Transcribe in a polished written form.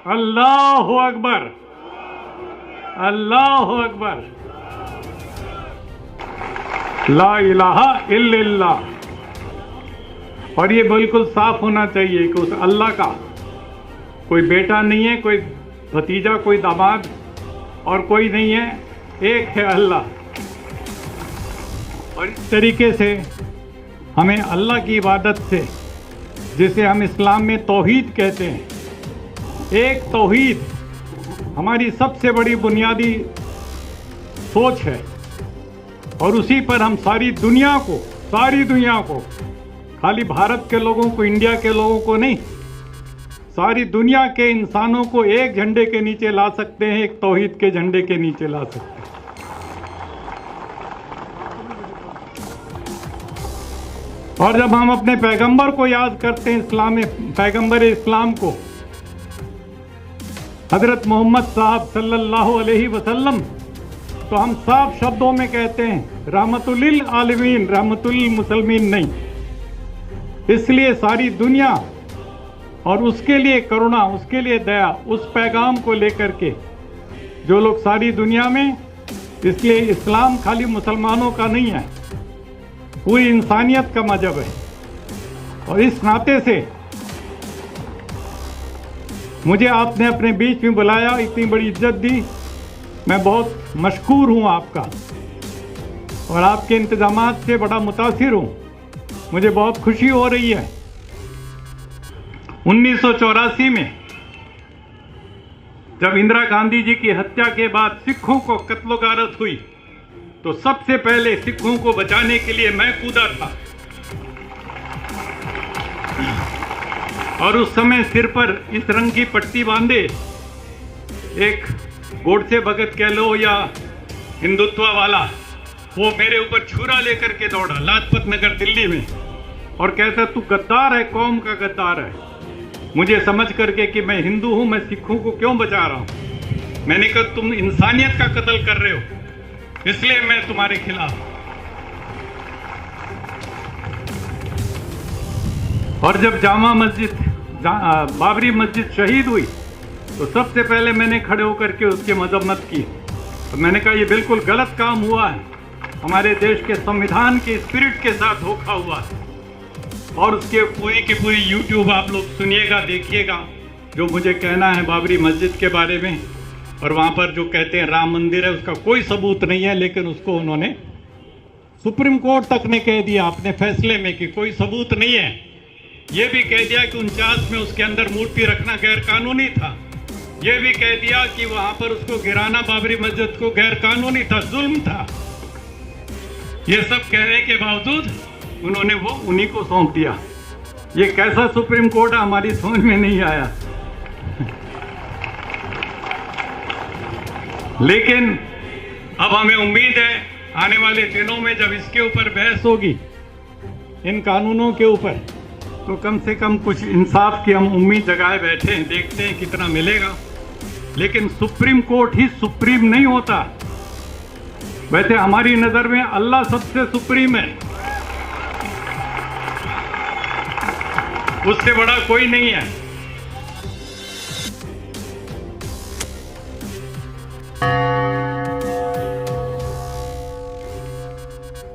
अल्लाह अकबर, अल्लाह अकबर, ला इलाहा इल्लल्लाह। और ये बिल्कुल साफ होना चाहिए कि उस अल्लाह का कोई बेटा नहीं है, कोई भतीजा, कोई दामाद और कोई नहीं है, एक है अल्लाह। और इस तरीके से हमें अल्लाह की इबादत से, जिसे हम इस्लाम में तौहीद कहते हैं, एक तौहीद हमारी सबसे बड़ी बुनियादी सोच है। और उसी पर हम सारी दुनिया को, खाली भारत के लोगों को, इंडिया के लोगों को नहीं, सारी दुनिया के इंसानों को एक झंडे के नीचे ला सकते हैं, एक तौहीद के झंडे के नीचे ला सकते हैं। और जब हम अपने पैगंबर को याद करते हैं, इस्लाम में पैगंबर इस्लाम को, हजरत मोहम्मद साहब सल्लल्लाहु अलैहि वसल्लम, तो हम साफ शब्दों में कहते हैं रहमतुल लिल आलमीन, रहमतुल लिल मुसलमीन नहीं। इसलिए सारी दुनिया और उसके लिए करुणा, उसके लिए दया, उस पैगाम को लेकर के जो लोग सारी दुनिया में, इसलिए इस्लाम खाली मुसलमानों का नहीं है, पूरी इंसानियत का मजहब है। और इस नाते से मुझे आपने अपने बीच में बुलाया, इतनी बड़ी इज्जत दी, मैं बहुत मशकूर हूँ आपका, और आपके इंतजामात से बड़ा मुतासिर हूँ। मुझे बहुत खुशी हो रही है। 1984 में जब इंदिरा गांधी जी की हत्या के बाद सिखों को कत्लो गारत हुई, तो सबसे पहले सिखों को बचाने के लिए मैं कूदा था। और उस समय सिर पर इस रंग की पट्टी बांधे एक गोडसे भगत कह लो या हिंदुत्व वाला, वो मेरे ऊपर छुरा लेकर के दौड़ा लाजपत नगर दिल्ली में, और कहता तू गद्दार है, कौम का गद्दार है। मुझे समझ करके कि मैं हिंदू हूं, मैं सिखों को क्यों बचा रहा हूं। मैंने कहा तुम इंसानियत का कत्ल कर रहे हो, इसलिए मैं तुम्हारे खिलाफ। और जब जामा मस्जिद, बाबरी मस्जिद शहीद हुई, तो सबसे पहले मैंने खड़े होकर के उसकी मजम्मत की। तो मैंने कहा ये बिल्कुल गलत काम हुआ है, हमारे देश के संविधान के स्पिरिट के साथ धोखा हुआ है। और उसके पूरी की पूरी यूट्यूब आप लोग सुनिएगा, देखिएगा जो मुझे कहना है बाबरी मस्जिद के बारे में। और वहाँ पर जो कहते हैं राम मंदिर है, उसका कोई सबूत नहीं है, लेकिन उसको उन्होंने सुप्रीम कोर्ट तक ने कह दिया अपने फैसले में कि कोई सबूत नहीं है। ये भी कह दिया कि 49 में उसके अंदर मूर्ति रखना गैर कानूनी था। ये भी कह दिया कि वहां पर उसको गिराना, बाबरी मस्जिद को, गैर कानूनी था, जुल्म था। ये सब कहने के बावजूद उन्होंने वो उन्हीं को सौंप दिया। ये कैसा सुप्रीम कोर्ट है, हमारी समझ में नहीं आया। लेकिन अब हमें उम्मीद है आने वाले दिनों में जब इसके ऊपर बहस होगी, इन कानूनों के ऊपर, तो कम से कम कुछ इंसाफ की हम उम्मीद जगाए बैठे हैं, देखते हैं कितना मिलेगा। लेकिन सुप्रीम कोर्ट ही सुप्रीम नहीं होता। वैसे हमारी नजर में अल्लाह सबसे सुप्रीम है, उससे बड़ा कोई नहीं है।